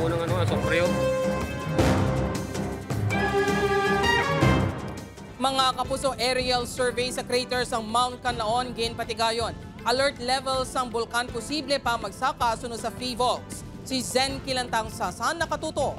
ko ng asombryo. Mga kapuso, aerial survey sa craters ng Mount Canlaon, Ginpatigayon. Alert levels ng bulkan posible pa magsaka sunod sa FIVOLCS. Si Zen Kilantang Sasan nakatuto.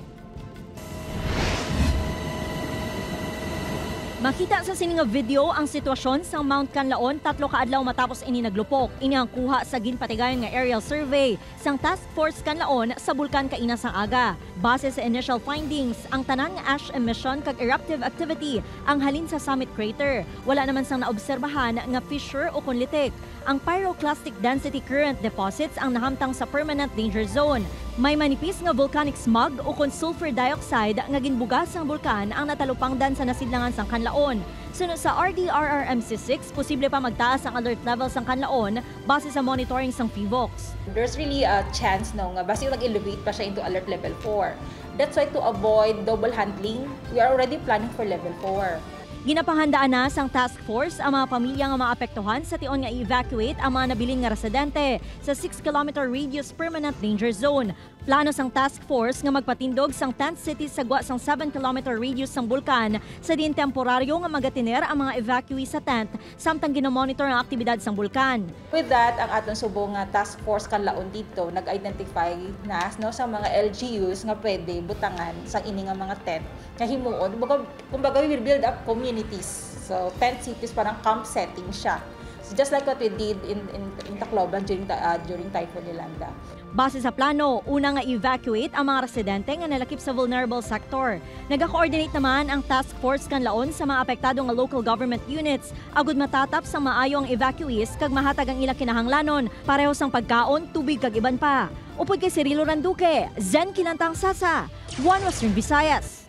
Makita sa sining video ang sitwasyon sa Mount Canlaon 3 kaadlaw matapos ini naglupok. Ini ang kuha sa Ginpatigayon nga aerial survey sang Task Force Canlaon sa bulkan kaina sang aga. Base sa initial findings, ang tanang ash emission kag eruptive activity ang halin sa summit crater. Wala naman sang naobserbahan nga fissure o kunlitik. Ang pyroclastic density current deposits ang nahamtang sa permanent danger zone. May manipis nga volcanic smog o kon sulfur dioxide nga ginbugas sang bulkan ang natalupangdan sa nasidlangan sang Canlaon. Sunod sa RDRRMC6, posible pa magtaas ang alert level sang Canlaon base sa monitoring sang FIVOLCS. There's really a chance nga basta nag-elevate pa siya into alert level 4. That's why to avoid double handling, we are already planning for level 4. Ginapahandaan na sang task force ang mga pamilya nga maapektuhan sa tion nga i-evacuate ang mga nabilin nga residente sa 6-kilometer radius permanent danger zone. Plano sang task force nga magpatindog sang tent cities sa gwa sang 7-kilometer radius sang bulkan sa din temporaryo nga magatiner ang mga evacuee sa tent samtang ginomonitor ang aktibidad sang bulkan. With that, ang aton subong nga task force Canlaon dito nag-identify na sa mga LGUs nga pwede butangan sang ini nga mga tent nga himuon. Kumbaga we will build up communities. So tent cities parang camp setting siya. So, just like what we did in Tacloban during Typhoon Yolanda. Base sa plano, una nga evacuate ang mga residente nga nalakip sa vulnerable sector. Naga-coordinate naman ang task force Canlaon sa mga apektado nga local government units agud matatap sa maayo ang evacuees kag mahatag ang ilang kinahanglanon pareho sang pagkaon, tubig kag iban pa. Upod kay Cirilo Randuque, Zen Kilantang Sasa, One Western Visayas.